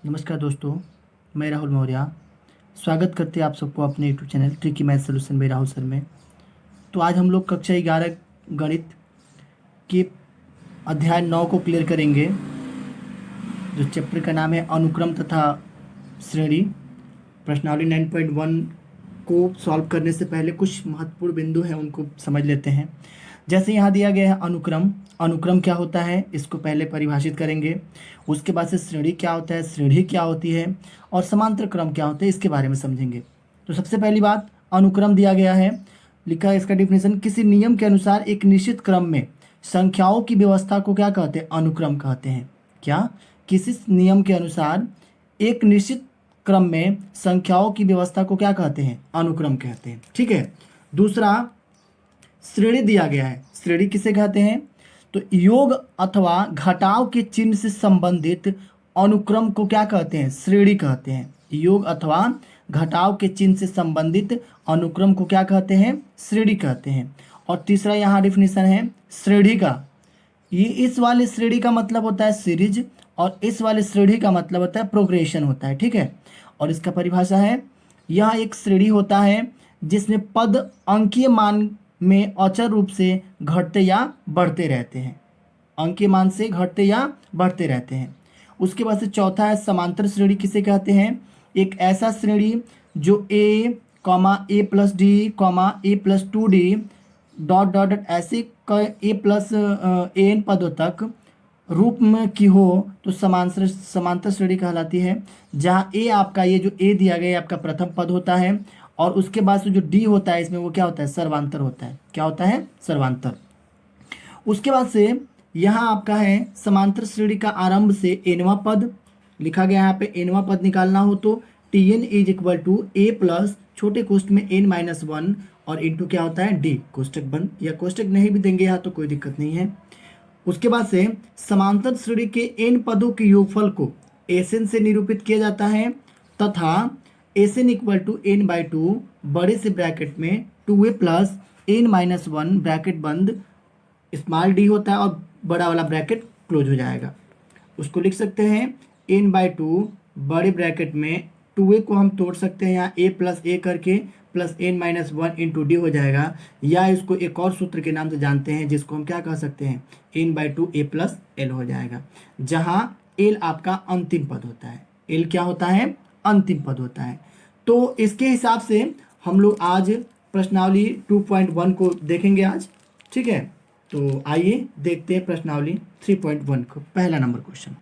नमस्कार दोस्तों, मैं राहुल मौर्य स्वागत करते हैं आप सबको अपने YouTube channel tricky math solution bye Rahul sir में। तो आज हम लोग कक्षा 11 गणित के अध्याय 9 को क्लियर करेंगे, जो चैप्टर का नाम है अनुक्रम तथा श्रेणी। प्रश्नावली 9.1 को सॉल्व करने से पहले कुछ महत्वपूर्ण बिंदु हैं, उनको समझ लेते हैं। जैसे यहाँ दिया गया है अनुक्रम। अनुक्रम क्या होता है इसको पहले परिभाषित करेंगे। उसके बाद से श्रेणी क्या होता है, श्रेणी क्या होती है, और समांतर क्रम क्या होता है इसके बारे में समझेंगे। तो सबसे पहली बात, अनुक्रम दिया गया है, लिखा है इसका डिफिनेशन, किसी नियम के अनुसार एक निश्चित क्रम में संख्याओं की व्यवस्था को क्या कहते हैं, अनुक्रम कहते हैं। क्या? किसी नियम के अनुसार एक निश्चित क्रम में संख्याओं की व्यवस्था को क्या कहते हैं, अनुक्रम कहते हैं। ठीक है। दूसरा, श्रेणी दिया गया है। श्रेणी किसे कहते हैं? तो योग अथवा घटाव के चिन्ह से संबंधित अनुक्रम को क्या कहते हैं, श्रेणी कहते हैं। योग अथवा घटाव के चिन्ह से संबंधित अनुक्रम को क्या कहते हैं, श्रेणी कहते हैं। और तीसरा यहाँ डिफिनेशन है श्रेणी का। ये इस वाले श्रेणी का मतलब होता है सीरीज, और इस वाले श्रेणी का मतलब होता है प्रोग्रेशन होता है। ठीक है। और इसका परिभाषा है, यह एक श्रेणी होता है जिसमें पद अंकीय मान में अचर रूप से घटते या बढ़ते रहते हैं। अंकीय मान से घटते या बढ़ते रहते हैं। उसके बाद से चौथा है समांतर श्रेणी किसे कहते हैं? एक ऐसा श्रेणी जो A plus D A plus 2d dot dot dot ऐसे ए प्लस एन पदों तक रूप में की हो तो समांतर श्रेणी कहलाती है। जहाँ ए आपका, ये जो ए दिया गया है आपका प्रथम पद होता है, और उसके बाद से जो डी होता है इसमें वो क्या होता है, सर्वांतर होता है। क्या होता है? सर्वांतर। उसके बाद से यहाँ आपका है समांतर श्रेणी का आरंभ से एनवा पद लिखा गया है। यहाँ पे एनवा पद निकालना हो तो T N is equal to A plus छोटे कोष्ठ में एन माइनस 1 और इंटू क्या होता है, डी कोष्टक बंद, या कोष्टक नहीं भी देंगे यहाँ तो कोई दिक्कत नहीं है। उसके बाद से समांतर श्रेणी के एन पदों के योगफल को एसएन से निरूपित किया जाता है, तथा SN equal to N by 2 बड़े से ब्रैकेट में 2a plus N minus 1 bracket बंद स्मॉल डी होता है और बड़ा वाला ब्रैकेट क्लोज हो जाएगा। उसको लिख सकते हैं एन बाई 2 बड़े ब्रैकेट में 2a को हम तोड़ सकते हैं यहाँ a प्लस ए करके plus N minus 1 into D हो जाएगा, या इसको एक और सूत्र के नाम से जानते हैं जिसको हम क्या कह सकते हैं, N by 2 A plus L हो जाएगा, जहाँ एल आपका अंतिम पद होता है। एल क्या होता है? अंतिम पद होता है। तो इसके हिसाब से हम लोग आज प्रश्नावली 2.1 को देखेंगे आज। ठीक है। तो आइए देखते हैं प्रश्नावली 3.1 को, पहला नंबर क्वेश्चन।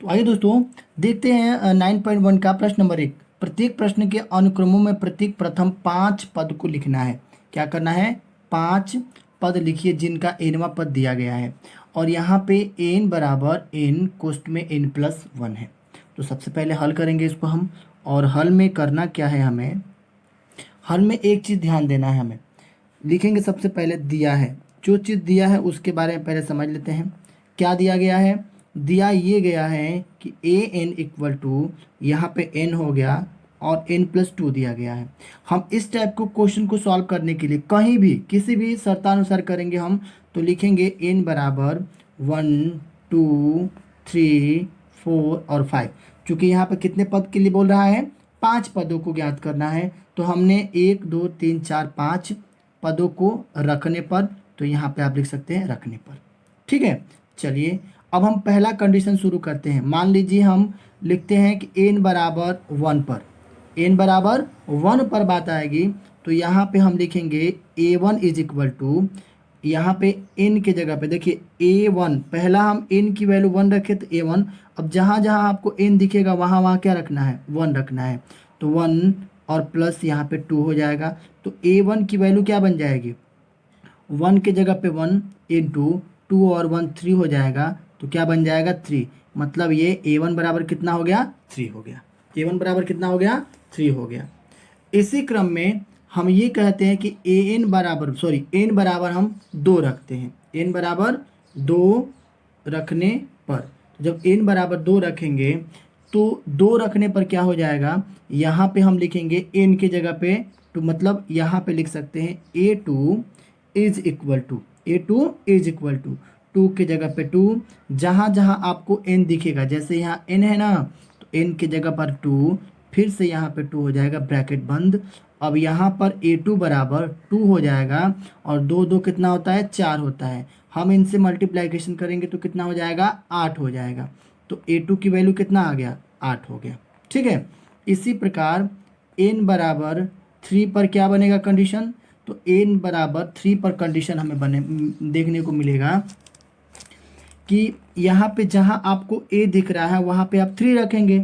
तो आइए दोस्तों देखते हैं 9.1 का प्रश्न नंबर 1। प्रत्येक प्रश्न के अनुक्रमों में प्रत्येक प्रथम 5 पद को लिखना है। क्या करना है? 5 पद लिखिए जिनका एनवा पद दिया गया है, और यहाँ पे एन बराबर एन कोष्ठ में एन प्लस 1 है। तो सबसे पहले हल करेंगे इसको हम, और हल में करना क्या है, हमें हल में एक चीज़ ध्यान देना है। हमें लिखेंगे सबसे पहले दिया है, जो चीज़ दिया है उसके बारे में पहले समझ लेते हैं। क्या दिया गया है? दिया ये गया है कि ए एन इक्वल टू यहाँ पे एन हो गया और एन प्लस 2 दिया गया है। हम इस टाइप को क्वेश्चन को सॉल्व करने के लिए कहीं भी किसी भी शर्तानुसार करेंगे हम, तो लिखेंगे एन बराबर 1 2 3 4 और 5। चूँकि यहाँ पे कितने पद के लिए बोल रहा है? 5 पदों को ज्ञात करना है। तो हमने 1 2 3 4 5 पदों को रखने पर, तो यहाँ पे आप लिख सकते हैं रखने पर। ठीक है। चलिए अब हम पहला कंडीशन शुरू करते हैं। मान लीजिए हम लिखते हैं कि एन बराबर 1 पर, एन बराबर 1 पर बात आएगी, तो यहाँ पे हम लिखेंगे a1 इज इक्वल टू, यहाँ पे n के जगह पे देखिए a1, पहला हम n की वैल्यू 1 रखे तो a1। अब जहाँ जहाँ आपको n दिखेगा वहाँ वहाँ क्या रखना है, 1 रखना है। तो 1 और प्लस यहाँ पे 2 हो जाएगा। तो a1 की वैल्यू क्या बन जाएगी, 1 के जगह पे 1 इंटू 2 और 1 3 हो जाएगा। तो क्या बन जाएगा, 3। मतलब ये a1 बराबर कितना हो गया, 3 हो गया। a1 बराबर कितना हो गया, 3 हो गया। इसी क्रम में हम ये कहते हैं कि एन बराबर हम 2 रखते हैं। एन बराबर 2 रखने पर, जब एन बराबर 2 रखेंगे तो 2 रखने पर क्या हो जाएगा, यहाँ पे हम लिखेंगे एन के जगह पे 2, मतलब यहाँ पे लिख सकते हैं a2 इज इक्वल टू 2 के जगह पे 2। जहाँ जहाँ आपको n दिखेगा, जैसे यहाँ n है ना, n की जगह पर 2, फिर से यहाँ पे 2 हो जाएगा, ब्रैकेट बंद। अब यहाँ पर a2 बराबर 2 हो जाएगा, और 2 2 कितना होता है, 4 होता है। हम इनसे मल्टीप्लाइकेशन करेंगे तो कितना हो जाएगा, 8 हो जाएगा। तो a2 की वैल्यू कितना आ गया, 8 हो गया। ठीक है, इसी प्रकार n बराबर 3 पर क्या बनेगा कंडीशन, तो n बराबर 3 पर कंडीशन हमें देखने को मिलेगा कि यहाँ पे जहाँ आपको a दिख रहा है वहाँ पे आप 3 रखेंगे,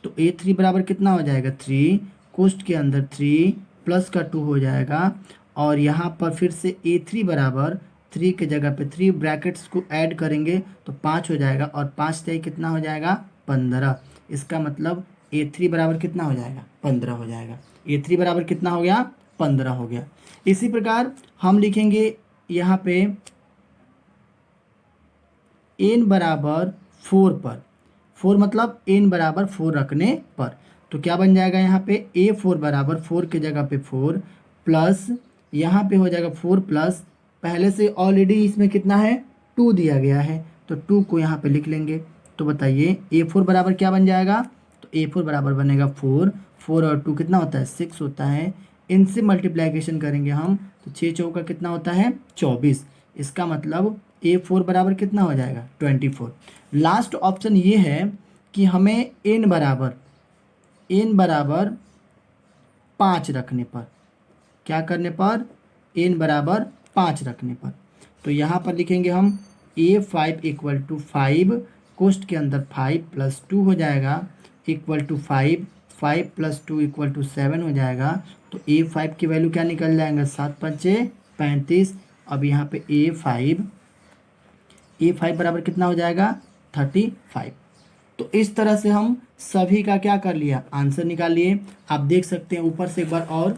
तो a3 बराबर कितना हो जाएगा, 3, कोष्ट के अंदर 3 प्लस का 2 हो जाएगा, और यहाँ पर फिर से a3 बराबर 3 के जगह पे 3, ब्रैकेट्स को ऐड करेंगे तो 5 हो जाएगा, और 5 से कितना हो जाएगा, 15। इसका मतलब a3 बराबर कितना हो जाएगा, 15 हो जाएगा। a3 बराबर कितना हो गया, 15 हो गया। इसी प्रकार हम लिखेंगे यहाँ पे n बराबर 4 पर, 4 मतलब n बराबर 4 रखने पर, तो क्या बन जाएगा यहाँ पे, a4 बराबर 4 के जगह पे 4 प्लस यहाँ पे हो जाएगा 4 प्लस, पहले से ऑलरेडी इसमें कितना है, 2 दिया गया है, तो 2 को यहाँ पे लिख लेंगे। तो बताइए a4 बराबर क्या बन जाएगा, तो a4 बराबर बनेगा 4, 4 और 2 कितना होता है, 6 होता है। इनसे मल्टीप्लाइकेशन करेंगे हम तो 6 चौका कितना होता है, 24। इसका मतलब a4 बराबर कितना हो जाएगा, 24। लास्ट ऑप्शन ये है कि हमें n बराबर 5 रखने पर, क्या करने पर, n बराबर 5 रखने पर, तो यहाँ पर लिखेंगे हम a5 इक्वल टू 5, कोष्ट के अंदर 5 प्लस 2 हो जाएगा, equal to 5, 5 plus 2 equal to 7 हो जाएगा। तो a5 की वैल्यू क्या निकल जाएगा, 7 पंचे 35। अब यहाँ पे a5 बराबर कितना हो जाएगा, 35। तो इस तरह से हम सभी का क्या कर लिया, आंसर निकाल लिए। आप देख सकते हैं ऊपर से एक बार और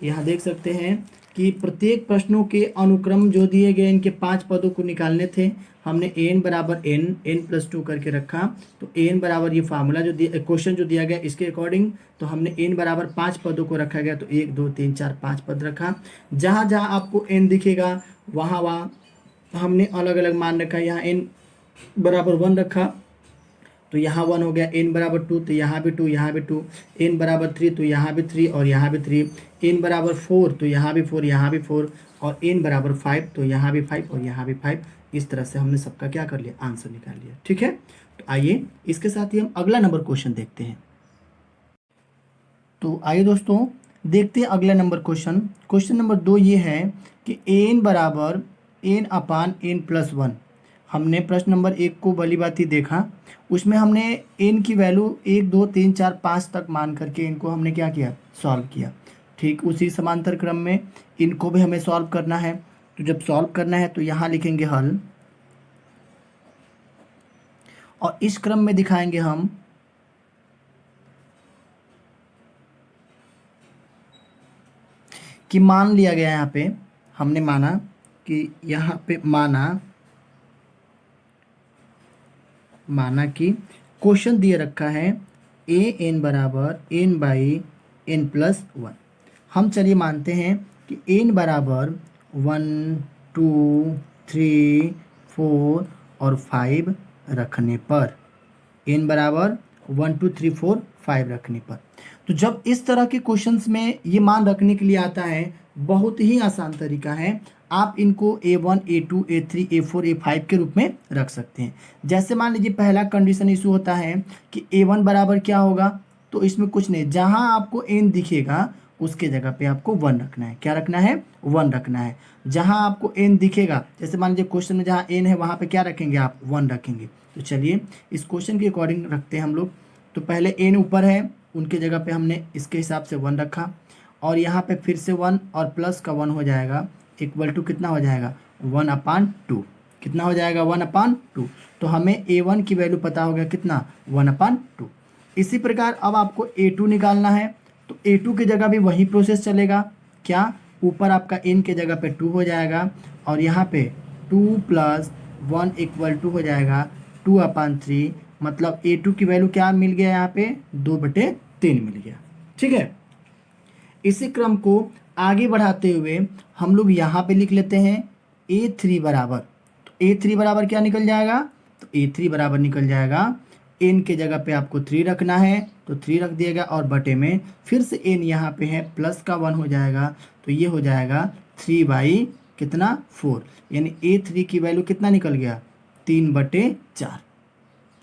यहाँ देख सकते हैं कि प्रत्येक प्रश्नों के अनुक्रम जो दिए गए, इनके 5 पदों को निकालने थे। हमने n बराबर n प्लस 2 करके रखा, तो n बराबर ये फार्मूला जो दिया, क्वेश्चन जो दिया गया इसके अकॉर्डिंग, तो हमने n बराबर 5 पदों को रखा गया, तो 1 2 3 4 5 पद रखा। जहाँ जहाँ आपको n दिखेगा वहाँ वहाँ हमने अलग अलग मान रखा। यहाँ n बराबर 1 रखा तो यहाँ 1 हो गया, n बराबर 2 तो यहाँ भी 2, यहाँ भी 2, n बराबर 3 तो यहाँ भी 3 और यहाँ भी 3, n बराबर 4 तो यहाँ भी 4, यहाँ भी 4, और n बराबर 5 तो यहाँ भी 5 और यहाँ भी 5। इस तरह से हमने सबका क्या कर लिया, आंसर निकाल लिया। ठीक है, तो आइए इसके साथ ही हम अगला नंबर क्वेश्चन देखते हैं। तो आइए दोस्तों देखते हैं अगला नंबर क्वेश्चन। क्वेश्चन नंबर 2 ये है कि n बराबर n अपान n प्लस 1। हमने प्रश्न नंबर 1 को भली बात ही देखा, उसमें हमने n की वैल्यू 1 2 3 4 5 तक मान करके इनको हमने क्या किया, सॉल्व किया। ठीक उसी समांतर क्रम में इनको भी हमें सॉल्व करना है। तो जब सॉल्व करना है तो यहाँ लिखेंगे हल, और इस क्रम में दिखाएंगे हम कि मान लिया गया, यहाँ पे हमने माना कि यहाँ पे माना कि क्वेश्चन दिए रखा है ए एन बराबर एन बाई एन प्लस 1। हम चलिए मानते हैं कि एन बराबर 1 2 3 4 और 5 रखने पर, एन बराबर 1 2 3 4 5 रखने पर। तो जब इस तरह के क्वेश्चंस में ये मान रखने के लिए आता है, बहुत ही आसान तरीका है। आप इनको A1 A2 A3 A4 A5 के रूप में रख सकते हैं। जैसे मान लीजिए पहला कंडीशन इशू होता है कि A1 बराबर क्या होगा, तो इसमें कुछ नहीं, जहां आपको n दिखेगा उसके जगह पे आपको 1 रखना है। क्या रखना है, 1 रखना है। जहां आपको n दिखेगा, जैसे मान लीजिए क्वेश्चन में जहां n है वहां पे क्या रखेंगे आप, 1 रखेंगे। तो चलिए इस क्वेश्चन के अकॉर्डिंग रखते हैं हम लोग। तो पहले n ऊपर है, उनके जगह पे हमने इसके हिसाब से 1 रखा, और यहाँ पे फिर से 1 और प्लस का 1 हो जाएगा, इक्वल टू कितना हो जाएगा, 1/2। कितना हो जाएगा, 1/2। तो हमें A1 की वैल्यू पता हो गया कितना, 1/2। इसी प्रकार अब आपको A2 निकालना है, तो A2 की जगह भी वही प्रोसेस चलेगा। क्या, ऊपर आपका n के जगह पे 2 हो जाएगा, और यहाँ पे 2 + 1 = 2 हो जाएगा, 2/3। मतलब A2 की वैल्यू क्या मिल गया, यहाँ पे 2/3 मिल गया। ठीक है, इसी क्रम को आगे बढ़ाते हुए हम लोग यहाँ पे लिख लेते हैं A3 बराबर, तो A3 बराबर क्या निकल जाएगा, तो A3 बराबर निकल जाएगा एन के जगह पे आपको 3 रखना है तो 3 रख दिएगा, और बटे में फिर से एन यहाँ पे है प्लस का 1 हो जाएगा, तो ये हो जाएगा 3 कितना 4, यानी A3 की वैल्यू कितना निकल गया 3/4।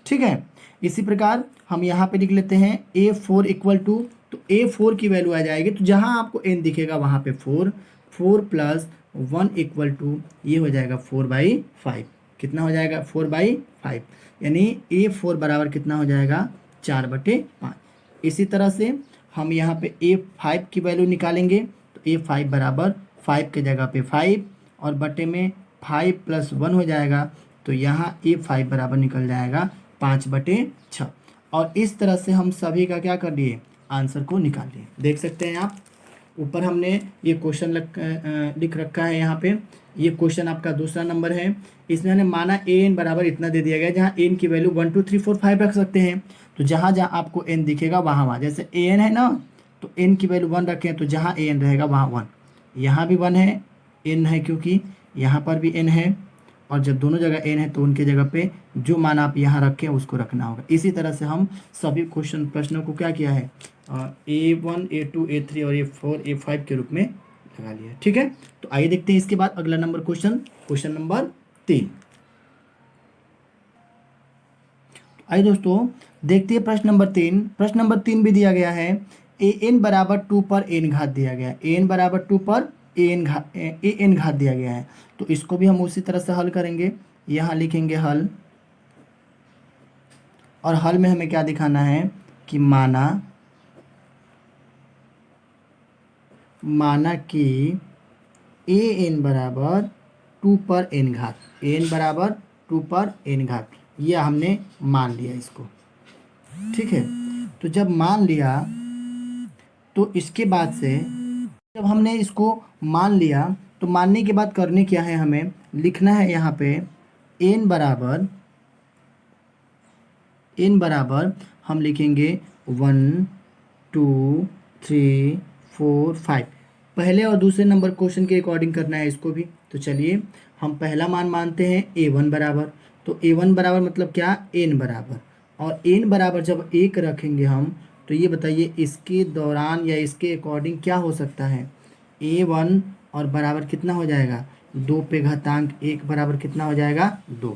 ठीक है, इसी प्रकार हम यहाँ पे लिख लेते हैं A4 इक्वल टू, तो A4 की वैल्यू आ जाएगी, तो जहाँ आपको n दिखेगा वहाँ पे 4, 4 + 1 इक्वल टू ये हो जाएगा 4/5। कितना हो जाएगा 4/5, यानी A4 बराबर कितना हो जाएगा 4/5। इसी तरह से हम यहाँ पे A5 की वैल्यू निकालेंगे, तो A5 बराबर 5 के जगह पे 5 और बटे में 5 + 1 हो जाएगा, तो यहाँ A5 बराबर निकल जाएगा 5/6। और इस तरह से हम सभी का क्या कर लिए, आंसर को निकाल लिए। देख सकते हैं आप, ऊपर हमने ये क्वेश्चन लिख रखा है यहाँ पे, ये क्वेश्चन आपका दूसरा नंबर है। इसमें हमने माना an बराबर इतना दे दिया गया, जहाँ n की वैल्यू 1 2 3 4 5 रख सकते हैं, तो जहाँ जहाँ आपको n दिखेगा वहाँ वहाँ, जैसे an है ना, तो n की वैल्यू 1 रखें, तो जहाँ an रहेगा वहाँ 1, यहाँ भी 1 है, n है क्योंकि यहाँ पर भी n है, और जब दोनों जगह n है तो उनके जगह पे जो मान आप यहाँ रखें उसको रखना होगा। इसी तरह से हम सभी प्रश्नों को क्या किया है, A1 A2 A3 और A4 A5 के रूप में लगा लिया। ठीक है, तो आइए देखते हैं इसके बाद अगला नंबर क्वेश्चन नंबर 3। आइए दोस्तों देखते हैं प्रश्न नंबर 3। प्रश्न नंबर 3 भी दिया गया है, an बराबर 2 पर n घात दिया गया है, an बराबर 2 पर an घात दिया गया है, तो इसको भी हम उसी तरह से हल करेंगे। यहाँ लिखेंगे हल, और हल में हमें क्या दिखाना है कि माना कि an बराबर 2 पर n घात, an बराबर 2 पर n घात, यह हमने मान लिया इसको। ठीक है, तो जब मान लिया तो इसके बाद से जब हमने इसको मान लिया तो मानने के बाद करने क्या है, हमें लिखना है यहाँ पे n बराबर हम लिखेंगे 1 2 3 4 5। पहले और दूसरे नंबर क्वेश्चन के अकॉर्डिंग करना है इसको भी। तो चलिए हम पहला मान मानते हैं A1 बराबर, तो A1 बराबर मतलब क्या n बराबर, और n बराबर जब 1 रखेंगे हम, तो ये बताइए इसके दौरान या इसके अकॉर्डिंग क्या हो सकता है, A1 और बराबर कितना हो जाएगा 2 पे घातांक 1 बराबर कितना हो जाएगा 2।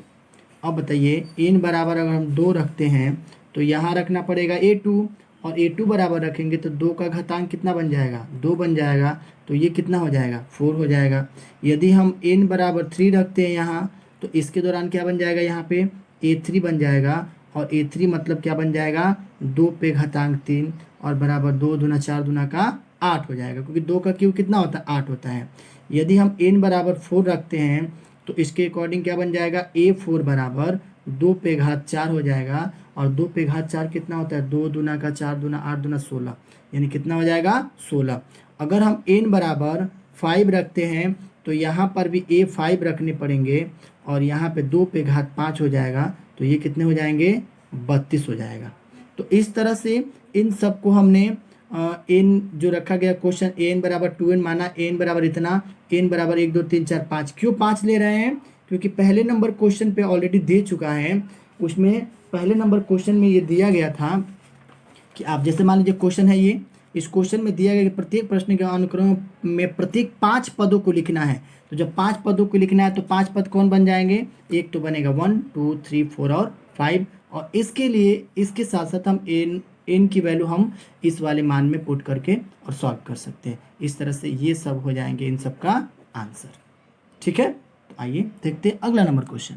अब बताइए n बराबर अगर हम 2 रखते हैं तो यहाँ रखना पड़ेगा A2, और A2 बराबर रखेंगे तो 2 का घातांक कितना बन जाएगा 2 बन जाएगा, तो ये कितना हो जाएगा 4 हो जाएगा। यदि हम n बराबर 3 रखते हैं यहाँ, तो इसके दौरान क्या बन जाएगा, यहाँ पे A3 बन जाएगा, और A3 मतलब क्या बन जाएगा 2 पे घातांक 3 और बराबर 2 दूना 4 दूना का 8 हो जाएगा, क्योंकि 2 का क्यूब कितना होता है 8 होता है। यदि हम n बराबर 4 रखते हैं तो इसके अकॉर्डिंग क्या बन जाएगा A4 बराबर 2 पे घात 4 हो जाएगा, और 2 पे घात 4 कितना होता है 2 दूना का 4 दूना 8 दूना 16, यानी कितना हो जाएगा 16। अगर हम n बराबर 5 रखते हैं तो यहाँ पर भी A5 रखने पड़ेंगे, और यहाँ पे 2 पे घात 5 हो जाएगा, तो ये कितने हो जाएंगे 32 हो जाएगा। तो इस तरह से इन सब को हमने n जो रखा गया क्वेश्चन an बराबर 2n माना, n बराबर इतना, n बराबर 1 2 3 4 5। क्यों 5 ले रहे हैं, क्योंकि पहले नंबर क्वेश्चन पे ऑलरेडी दे चुका है। उसमें पहले नंबर क्वेश्चन में ये दिया गया था कि आप जैसे मान लीजिए क्वेश्चन है ये, इस क्वेश्चन में दिया गया कि प्रत्येक प्रश्न के अनुक्रम में प्रत्येक 5 पदों को लिखना है। तो जब 5 पदों को लिखना है तो 5 पद कौन बन जाएंगे, एक तो बनेगा 1 2 3 4 और 5, और इसके लिए इसके साथ साथ हम n की वैल्यू हम इस वाले मान में पुट करके और सॉल्व कर सकते हैं। इस तरह से ये सब हो जाएंगे इन सब का आंसर। ठीक है, तो आइए देखते हैं अगला नंबर क्वेश्चन।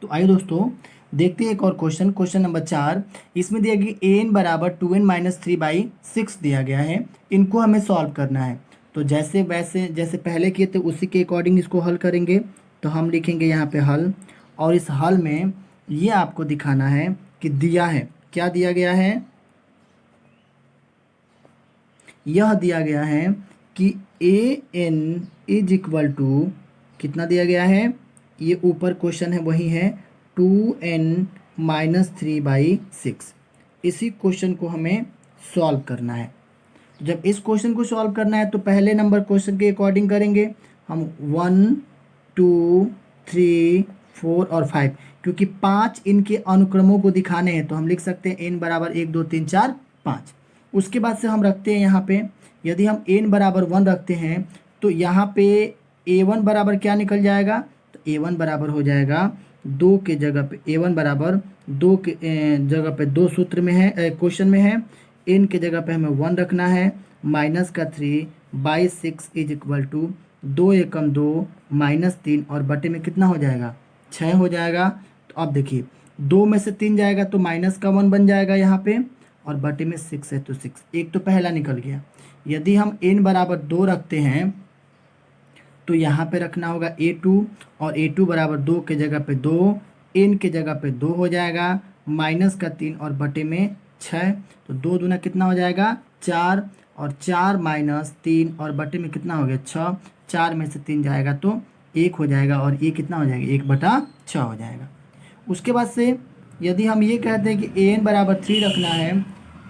तो आइए दोस्तों देखते हैं एक और क्वेश्चन नंबर 4। इसमें दिया गया an बराबर 2n - 3/6 दिया गया है, इनको हमें सॉल्व करना है। तो जैसे पहले किए थे उसी के अकॉर्डिंग इसको हल करेंगे। तो हम लिखेंगे यहाँ पे हल, और इस हल में ये आपको दिखाना है कि दिया है, क्या दिया गया है, यह दिया गया है कि an इज इक्वल टू कितना दिया गया है, ये ऊपर क्वेश्चन है वही है 2n - 3/6। इसी क्वेश्चन को हमें सॉल्व करना है। जब इस क्वेश्चन को सॉल्व करना है तो पहले नंबर क्वेश्चन के अकॉर्डिंग करेंगे हम 1 2 3 4 और 5, क्योंकि 5 इनके अनुक्रमों को दिखाने हैं, तो हम लिख सकते हैं n बराबर 1 2 3 4 5। उसके बाद से हम रखते हैं यहाँ पे, यदि हम n बराबर 1 रखते हैं तो यहाँ पे a1 बराबर क्या निकल जाएगा, तो a1 बराबर हो जाएगा 2 के जगह पे, a1 बराबर 2 के जगह पे 2 सूत्र में है, क्वेश्चन में है, n के जगह पे हमें 1 रखना है, -3/6 इज इक्वल टू 2 एकम 2 -3 और बटे में कितना हो जाएगा 6 हो जाएगा। तो अब देखिए 2 में से 3 जाएगा तो -1 बन जाएगा यहाँ पे, और बटे में 6 है तो 6, एक तो पहला निकल गया। यदि हम n बराबर 2 रखते हैं तो यहाँ पे रखना होगा a2, और a2 बराबर 2 के जगह पे 2, n के जगह पे 2 हो जाएगा, -3 और बटे में 6, तो 2 दूना कितना हो जाएगा 4, और 4 -3 और बटे में कितना हो गया 6, 4 में से 3 जाएगा तो 1 हो जाएगा, और ये कितना हो जाएगा 1/6 हो जाएगा। उसके बाद से यदि हम ये कहते हैं कि an बराबर 3 रखना है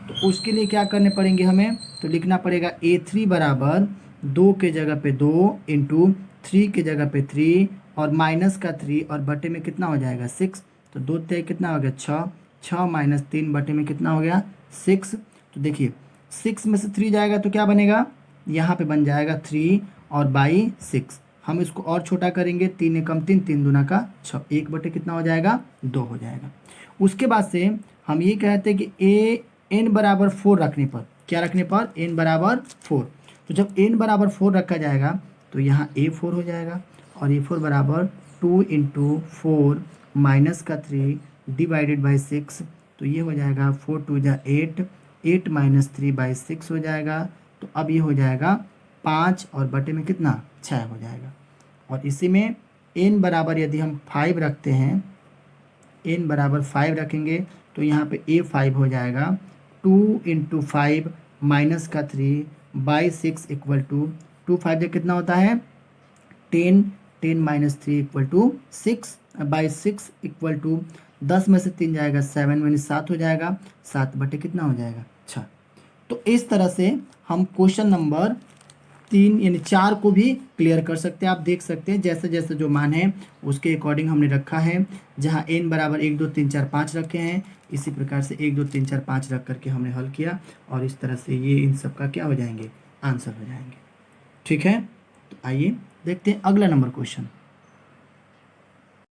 तो उसके लिए क्या करने पड़ेंगे हमें, तो लिखना पड़ेगा a3 बराबर 2 के जगह पे 2 इंटू 3 के जगह पे 3 और -3 और बटे में कितना हो जाएगा 6, तो 2 3 कितना हो गया 6, 6 - 3 बटे में कितना हो गया 6। तो देखिए 6 में से 3 जाएगा तो क्या बनेगा, यहाँ पे बन जाएगा 3 और बाई 6। हम इसको और छोटा करेंगे, 3 एकम 3, 3 दूना का 6, 1 बटे कितना हो जाएगा 2 हो जाएगा। उसके बाद से हम ये कहते हैं कि n बराबर 4 रखने पर, क्या रखने पर n बराबर 4, तो जब n बराबर 4 रखा जाएगा तो यहाँ a4 हो जाएगा, और a4 बराबर 2 इंटू 4 -3 डिवाइडेड बाई 6, तो ये हो जाएगा 4 2 जा 8, 8 -3/6 हो जाएगा। तो अब ये हो जाएगा 5 और बटे में कितना 6 हो जाएगा। और इसी में n बराबर यदि हम 5 रखते हैं, n बराबर 5 रखेंगे तो यहाँ पे a5 हो जाएगा 2 इंटू 5 -3/6 इक्वल टू 2 5 जो कितना होता है 10, 10 -3 इक्वल टू 6/6 इक्वल टू 10 में से 3 जाएगा 7 यानी 7 हो जाएगा, 7 बटे कितना हो जाएगा 6। तो इस तरह से हम क्वेश्चन नंबर 3 यानी 4 को भी क्लियर कर सकते हैं। आप देख सकते हैं जैसे जैसे जो मान है उसके अकॉर्डिंग हमने रखा है, जहां n बराबर 1 2 3 4 5 रखे हैं, इसी प्रकार से 1 2 3 4 5 रख करके हमने हल किया, और इस तरह से ये इन सब का क्या हो जाएंगे आंसर हो जाएंगे। ठीक है, तो आइए देखते हैं अगला नंबर क्वेश्चन।